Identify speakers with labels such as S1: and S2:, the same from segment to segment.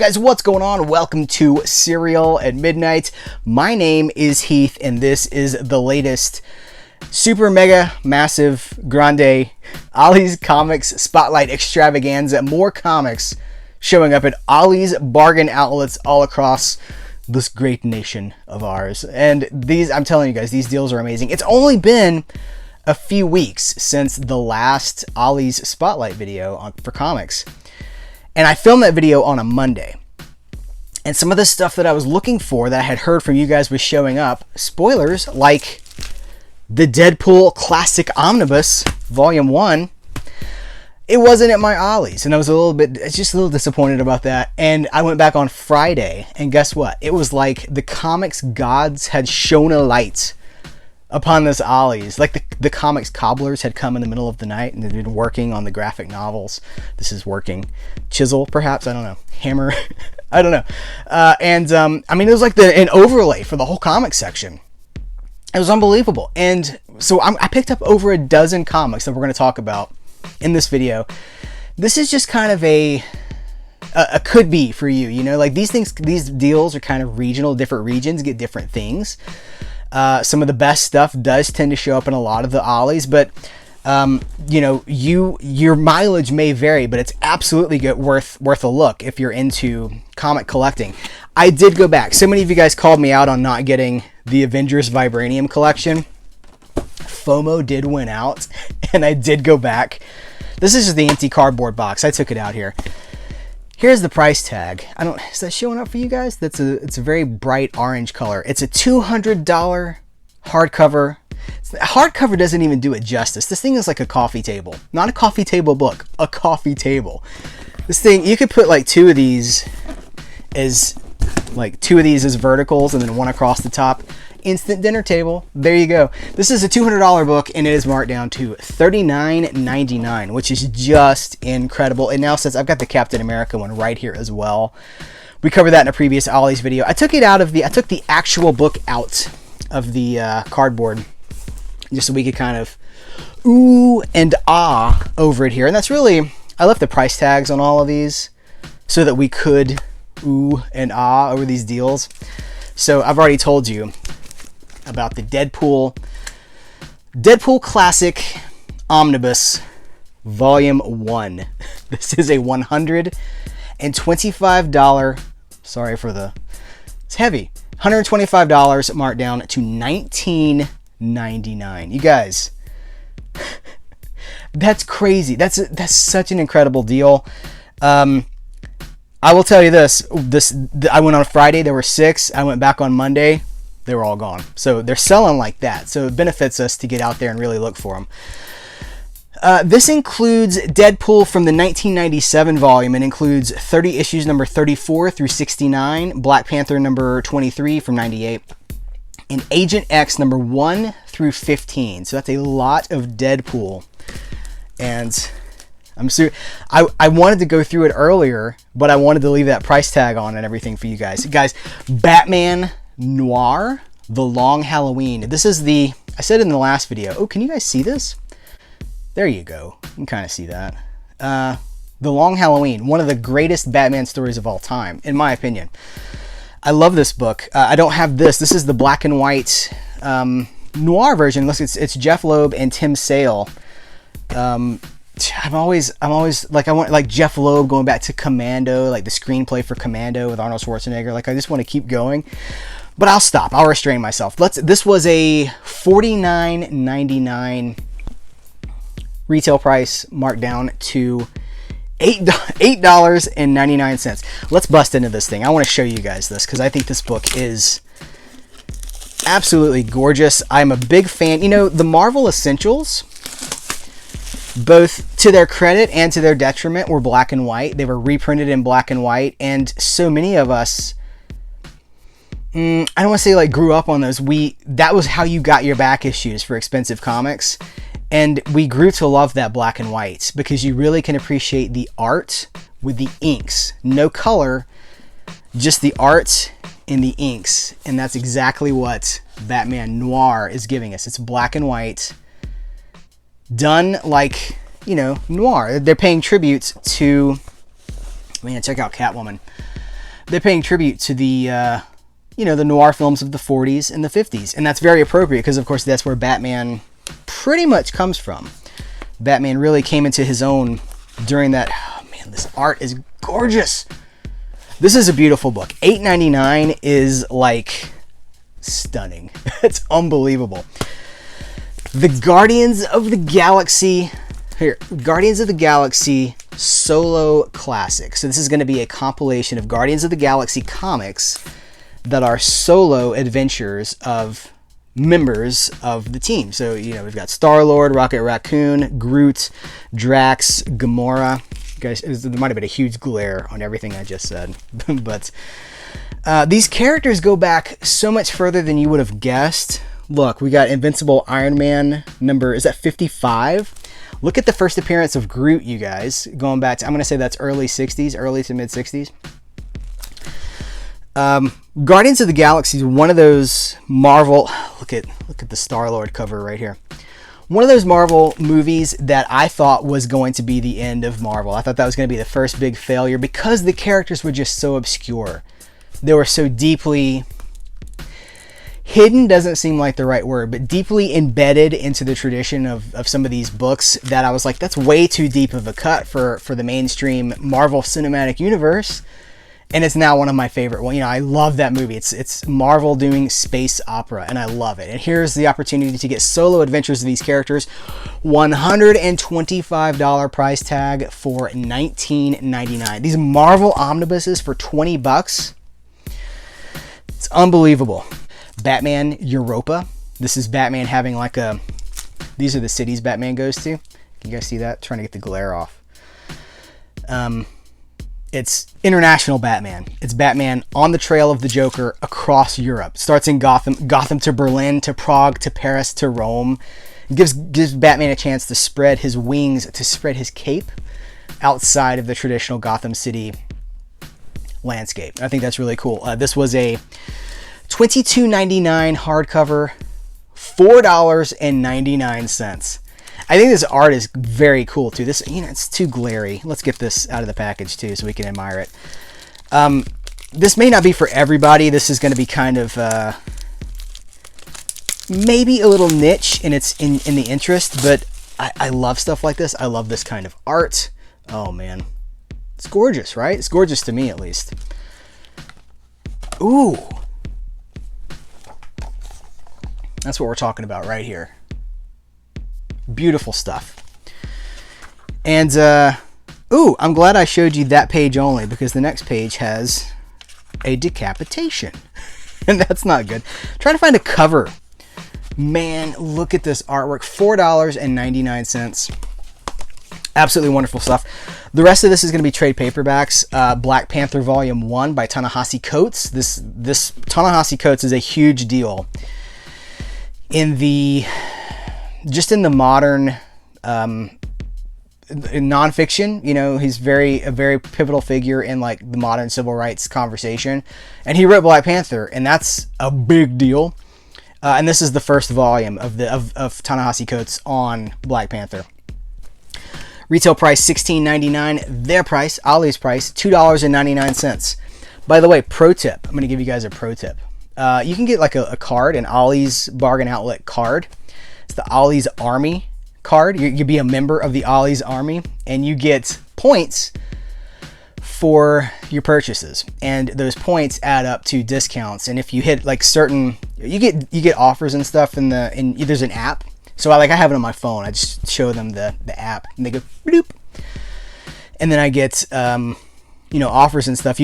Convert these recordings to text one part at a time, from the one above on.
S1: Guys, what's going on? Welcome to Serial at Midnight. My name is Heath, and this is the latest super mega massive grande Ollie's Comics Spotlight Extravaganza. More comics showing up at Ollie's bargain outlets all across this great nation of ours. And these, I'm telling you guys, these deals are amazing. It's only been a few weeks since the last Ollie's Spotlight video for comics. And I filmed that video on a Monday. And some of the stuff that I was looking for that I had heard from you guys was showing up. Spoilers, like the Deadpool Classic Omnibus, Volume 1. It wasn't at my Ollie's. And I was just a little disappointed about that. And I went back on Friday. And guess what? It was like the comics gods had shone a light upon this Ollie's. Like the comics cobblers had come in the middle of the night and they'd been working on the graphic novels. This is working. Chisel, perhaps? I don't know. Hammer? I don't know. I mean, it was like an overlay for the whole comic section. It was unbelievable. And so I picked up over a dozen comics that we're going to talk about in this video. This is just kind of a could be for you, you know, like these deals are kind of regional. Different regions get different things. Some of the best stuff does tend to show up in a lot of the Ollies, but you know, your mileage may vary, but it's absolutely worth a look if you're into comic collecting. I did go back. So many of you guys called me out on not getting the Avengers Vibranium collection. FOMO did win out, and I did go back. This is just the empty cardboard box. I took it out here. Here's the price tag. Is that showing up for you guys? It's a very bright orange color. It's a $200 hardcover. Hardcover doesn't even do it justice. This thing is like a coffee table. Not a coffee table book, a coffee table. This thing, you could put like two of these as verticals and then one across the top. Instant dinner table. There you go. This is a $200 book and it is marked down to $39.99, which is just incredible. It now says I've got the Captain America one right here as well. We covered that in a previous Ollie's video. I took the actual book out of the cardboard just so we could kind of ooh and ah over it here. And that's really, I left the price tags on all of these so that we could ooh and ah over these deals. So I've already told you about the Deadpool Classic Omnibus Volume 1. This is a $125, sorry for the, it's heavy, $125 marked down to $19.99. You guys, that's crazy. That's such an incredible deal. I will tell you this, I went on Friday, there were 6. I went back on Monday, they were all gone. So they're selling like that. So it benefits us to get out there and really look for them. This includes Deadpool from the 1997 volume. It includes 30 issues number 34 through 69, Black Panther number 23 from 98, and Agent X number 1 through 15. So that's a lot of Deadpool. And I wanted to go through it earlier, but I wanted to leave that price tag on and everything for you guys. Guys, Batman Noir, The Long Halloween. This is I said in the last video. Oh, can you guys see this? There you go. You can kind of see that. The Long Halloween, one of the greatest Batman stories of all time, in my opinion. I love this book. I don't have this. This is the black and white noir version. Look, it's Jeff Loeb and Tim Sale. I'm always like, I want like Jeff Loeb going back to Commando, like the screenplay for Commando with Arnold Schwarzenegger. Like I just want to keep going, but I'll stop. I'll restrain myself. This was a $49.99 retail price, marked down to $8.99. Let's bust into this thing. I want to show you guys this because I think this book is absolutely gorgeous. I'm a big fan. You know, the Marvel Essentials, both to their credit and to their detriment, were black and white. They were reprinted in black and white, and so many of us, I don't want to say like grew up on those. That was how you got your back issues for expensive comics, and we grew to love that black and white because you really can appreciate the art with the inks. No color, just the art and the inks, and that's exactly what Batman Noir is giving us. It's black and white, done like, you know, noir. They're paying tribute to, man, check out Catwoman. they're paying tribute to the, the noir films of the 40s and the 50s. And that's very appropriate because, of course, that's where Batman pretty much comes from. Batman really came into his own during that. Oh, man, this art is gorgeous. This is a beautiful book. $8.99 is like stunning. It's unbelievable. The Guardians of the Galaxy. Here, Guardians of the Galaxy Solo Classic. So this is going to be a compilation of Guardians of the Galaxy comics that are solo adventures of members of the team. So, we've got Star-Lord, Rocket Raccoon, Groot, Drax, Gamora. Guys, there might have been a huge glare on everything I just said. But these characters go back so much further than you would have guessed. Look, we got Invincible Iron Man number, is that 55? Look at the first appearance of Groot, you guys. Going back to, I'm going to say that's early 60s, early to mid 60s. Guardians of the Galaxy is one of those Marvel, look at the Star-Lord cover right here. One of those Marvel movies that I thought was going to be the end of Marvel. I thought that was going to be the first big failure because the characters were just so obscure. They were so deeply hidden, doesn't seem like the right word, but deeply embedded into the tradition of some of these books that I was like, that's way too deep of a cut for the mainstream Marvel Cinematic Universe. And it's now one of my favorite. Well, I love that movie. It's Marvel doing space opera, and I love it. And here's the opportunity to get solo adventures of these characters. $125 price tag for $19.99. These Marvel omnibuses for $20. It's unbelievable. Batman Europa. This is Batman having like these are the cities Batman goes to. Can you guys see that? Trying to get the glare off. It's international Batman. It's Batman on the trail of the Joker across Europe. Starts in Gotham to Berlin, to Prague, to Paris, to Rome. It gives Batman a chance to spread his wings, to spread his cape outside of the traditional Gotham City landscape. I think that's really cool. This was a $22.99 hardcover, $4.99. I think this art is very cool too. This, it's too glary. Let's get this out of the package too so we can admire it. This may not be for everybody. This is going to be kind of maybe a little niche in the interest, but I love stuff like this. I love this kind of art. Oh man, it's gorgeous, right? It's gorgeous to me at least. Ooh. That's what we're talking about right here. Beautiful stuff. And, I'm glad I showed you that page only because the next page has a decapitation. And that's not good. Trying to find a cover. Man, look at this artwork. $4.99. Absolutely wonderful stuff. The rest of this is going to be trade paperbacks. Black Panther Volume 1 by Ta-Nehisi Coates. This Ta-Nehisi Coates is a huge deal in the modern nonfiction. He's a very pivotal figure in like the modern civil rights conversation, and he wrote Black Panther, and that's a big deal. And this is the first volume of Ta-Nehisi Coates on Black Panther. Retail price $16.99. Their price, Ollie's price, $2.99. By the way, pro tip. I'm going to give you guys a pro tip. You can get like a card, an Ollie's Bargain Outlet card. It's the Ollie's Army card. You'd be a member of the Ollie's Army, and you get points for your purchases, and those points add up to discounts. And if you hit like certain, you get offers and stuff in there's an app. So I have it on my phone. I just show them the app, and they go bloop, and then I get offers and stuff.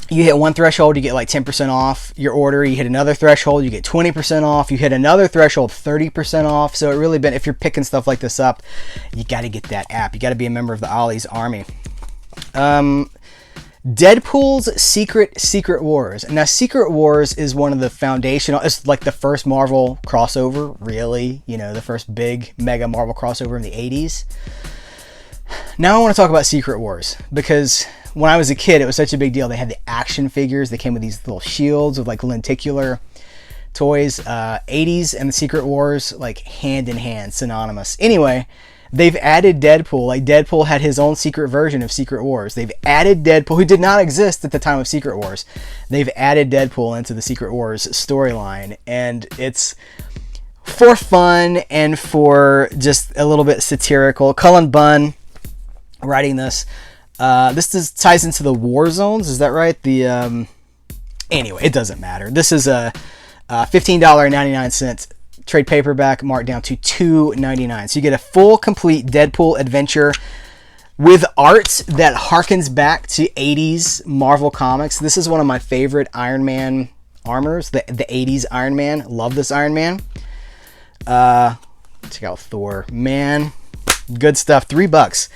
S1: You hit one threshold, you get like 10% off your order. You hit another threshold, you get 20% off. You hit another threshold, 30% off. So it really if you're picking stuff like this up, you got to get that app. You got to be a member of the Ollie's Army. Deadpool's Secret Wars. Now, Secret Wars is one of the foundational. It's like the first Marvel crossover, really. The first big mega Marvel crossover in the 80s. Now I want to talk about Secret Wars because when I was a kid, it was such a big deal. They had the action figures. They came with these little shields with like lenticular toys. 80s and the Secret Wars, like hand in hand, synonymous. Anyway, They've added Deadpool. Like, Deadpool had his own secret version of Secret Wars. They've added Deadpool, who did not exist at the time of Secret Wars. They've added Deadpool into the Secret Wars storyline, and it's for fun and for just a little bit satirical. Cullen Bunn writing this. This ties into the War Zones. Is that right? Anyway, it doesn't matter. This is a $15.99 trade paperback, marked down to $2.99. So you get a full, complete Deadpool adventure with art that harkens back to 80s Marvel Comics. This is one of my favorite Iron Man armors, the 80s Iron Man. Love this Iron Man. Check out Thor. Man, good stuff. $3.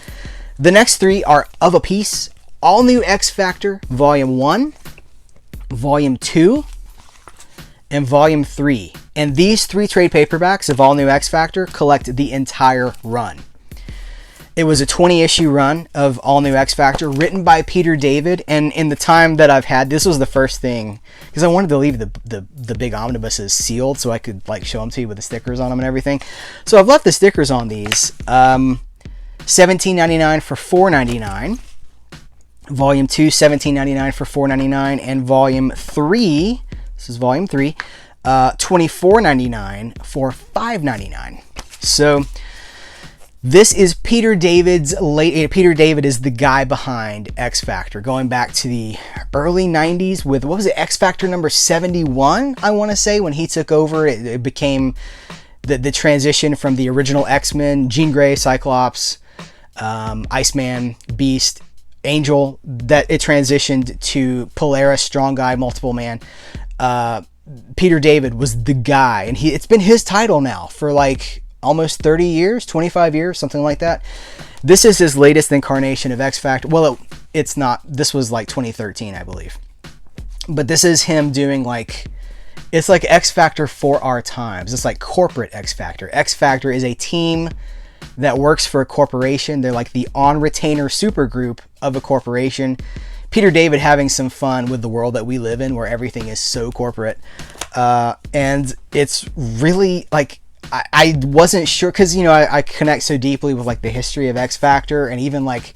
S1: The next three are of a piece. All New X Factor, Volume 1, Volume 2, and Volume 3. And these three trade paperbacks of All New X Factor collect the entire run. It was a 20-issue run of All New X Factor, written by Peter David. And in the time that I've had, this was the first thing, because I wanted to leave the big omnibuses sealed so I could like show them to you with the stickers on them and everything. So I've left the stickers on these. $17.99 for $4.99. Volume 2, $17.99 for $4.99. And Volume 3, this is Volume 3, $24.99 for $5.99. So this is Peter David's Peter David is the guy behind X Factor, going back to the early 90s with, what was it, X Factor number 71, I want to say, when he took over. It became the transition from the original X-Men, Jean Grey, Cyclops, Iceman, Beast, Angel, that it transitioned to Polaris, Strong Guy, Multiple Man. Peter David was the guy, and it's been his title now for like almost 30 years, 25 years, something like that. This is his latest incarnation of X Factor. Well, it's not. This was like 2013, I believe. But this is him doing like, it's like X Factor for our times. It's like corporate X Factor. X Factor is a team that works for a corporation. They're like the on-retainer supergroup of a corporation. Peter David having some fun with the world that we live in, where everything is so corporate. And it's really like, I wasn't sure, because, you know, I connect so deeply with like the history of X Factor, and even like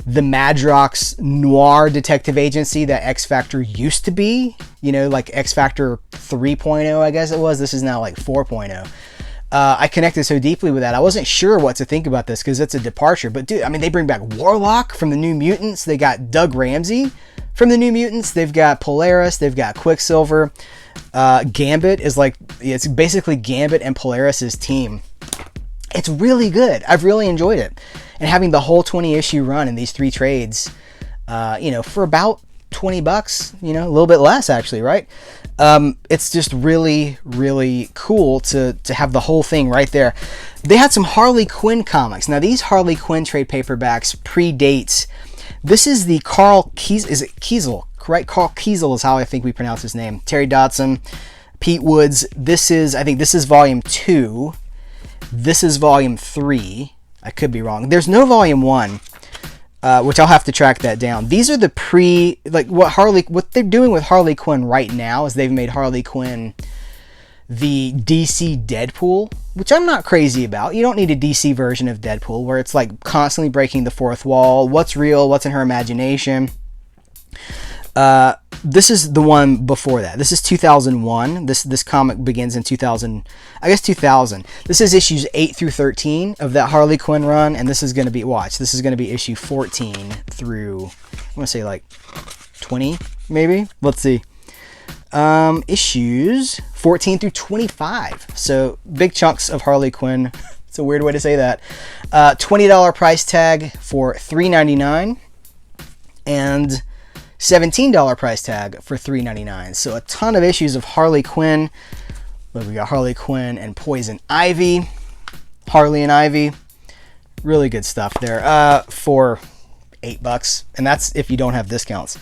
S1: the Madrox Noir detective agency that X Factor used to be, you know, like X Factor 3.0, I guess it was. This is now like 4.0. I connected so deeply with that. I wasn't sure what to think about this, because it's a departure. But dude, I mean, they bring back Warlock from the New Mutants. They got Doug Ramsey from the New Mutants. They've got Polaris. They've got Quicksilver. Gambit is like, it's basically Gambit and Polaris's team. It's really good. I've really enjoyed it. And having the whole 20-issue run in these three trades, you know, for about $20, you know, a little bit less actually, right? It's just really, really cool to have the whole thing right there. They had some Harley Quinn comics. Now, these Harley Quinn trade paperbacks predate. This is the Carl Kiesel. Is it Kiesel? Correct? Carl Kiesel is how I think we pronounce his name. Terry Dodson, Pete Woods. This is, I think this is Volume 2. This is Volume 3. I could be wrong. There's no Volume 1, which I'll have to track that down. These are the what they're doing with Harley Quinn right now is they've made Harley Quinn the DC Deadpool, which I'm not crazy about. You don't need a DC version of Deadpool where it's like constantly breaking the fourth wall. What's real? What's in her imagination? This is the one before that. This is 2001. This comic begins in 2000. I guess 2000. This is issues 8 through 13 of that Harley Quinn run, and this is going to be, watch, this is going to be issue 14 through, I want to say like 20, maybe. Let's see. Issues 14 through 25. So big chunks of Harley Quinn. It's a weird way to say that. $20 price tag for $3.99, and $17 price tag for $3.99. So a ton of issues of Harley Quinn. Look, we got Harley Quinn and Poison Ivy. Harley and Ivy. Really good stuff there. For $8. And that's if you don't have discounts.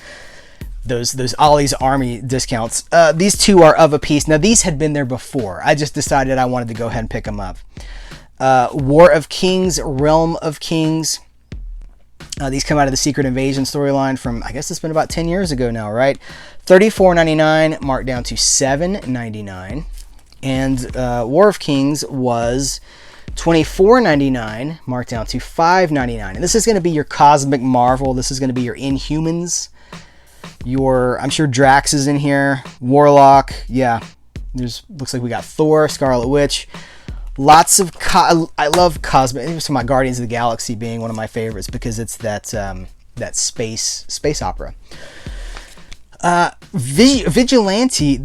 S1: Those Ollie's Army discounts. These two are of a piece. Now, these had been there before. I just decided I wanted to go ahead and pick them up. War of Kings, Realm of Kings. These come out of the Secret Invasion storyline from, I guess it's been about 10 years ago now, right? $34.99, marked down to $7.99. And War of Kings was $24.99, marked down to $5.99. And this is going to be your Cosmic Marvel. This is going to be your Inhumans. I'm sure Drax is in here. Warlock. Yeah. Looks like we got Thor, Scarlet Witch. Lots of I love Cosmic. It was my Guardians of the Galaxy being one of my favorites because it's that space opera. Vigilante.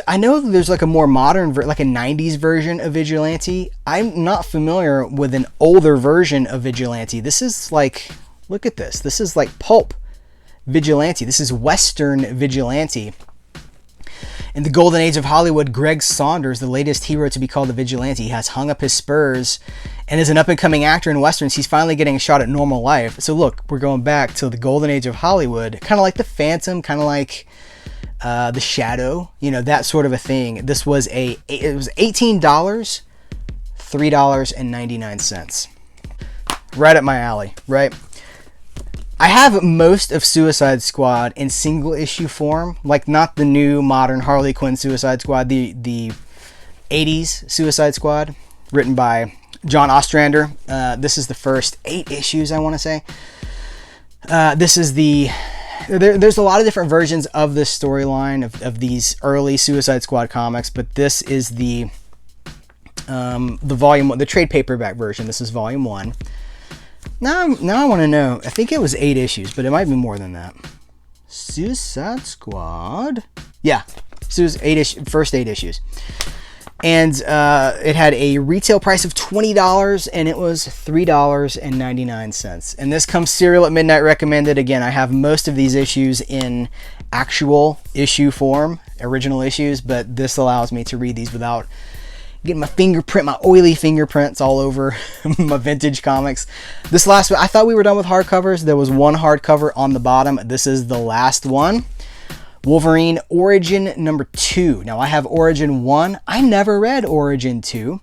S1: I know there's like a more modern, like a 90s version of Vigilante. I'm not familiar with an older version of Vigilante. This is like, look at this. This is like pulp Vigilante. This is Western Vigilante. In the golden age of Hollywood, Greg Saunders, the latest hero to be called a Vigilante, has hung up his spurs and is an up-and-coming actor in Westerns. He's finally getting a shot at normal life. So look, we're going back to the golden age of Hollywood, kind of like The Phantom, kind of like The Shadow, that sort of a thing. It was $18, $3.99. Right up my alley, right? I have most of Suicide Squad in single issue form, like not the new modern Harley Quinn Suicide Squad, the 80s Suicide Squad, written by John Ostrander. This is the first 8 issues, I want to say. There's a lot of different versions of this storyline of these early Suicide Squad comics, but this is the volume 1, the trade paperback version. This is volume 1. Now I want to know. I think it was 8 issues, but it might be more than that. Suicide Squad. Yeah, first 8 issues. And it had a retail price of $20, and it was $3.99. And this comes Serial at Midnight recommended. Again, I have most of these issues in actual issue form, original issues, but this allows me to read these without getting my oily fingerprints all over my vintage comics. This last one, I thought we were done with hardcovers. There was one hardcover on the bottom. This is the last one. Wolverine Origin number 2. Now I have Origin 1. I never read Origin 2.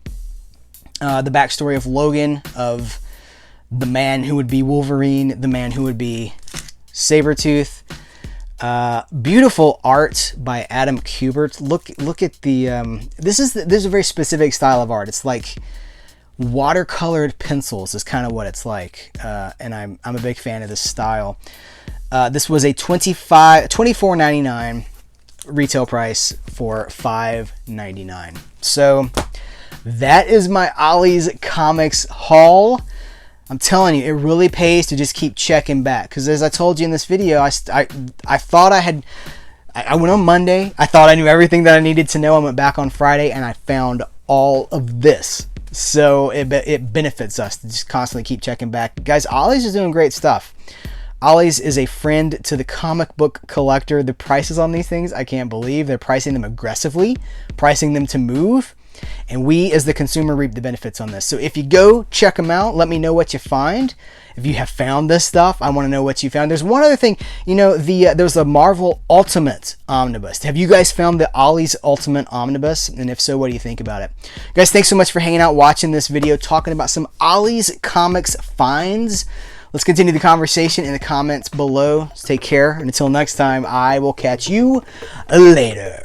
S1: The backstory of Logan, of the man who would be Wolverine, the man who would be Sabretooth. Beautiful art by Adam Kubert. Look at the this is a very specific style of art. It's like watercolored pencils is kind of what it's like, and I'm a big fan of this style. This was a $24.99 retail price for $5.99. So that is my Ollie's Comics haul. I'm telling you, it really pays to just keep checking back. Because as I told you in this video, I thought I went on Monday. I thought I knew everything that I needed to know. I went back on Friday and I found all of this. So it benefits us to just constantly keep checking back. Guys, Ollie's is doing great stuff. Ollie's is a friend to the comic book collector. The prices on these things, I can't believe. They're pricing them aggressively, pricing them to move. And we, as the consumer, reap the benefits on this. So if you go check them out, let me know what you find. If you have found this stuff, I want to know what you found. There's one other thing. There's a Marvel Ultimate Omnibus. Have you guys found the Ollie's Ultimate Omnibus? And if so, what do you think about it? Guys, thanks so much for hanging out, watching this video, talking about some Ollie's Comics finds. Let's continue the conversation in the comments below. So take care. And until next time, I will catch you later.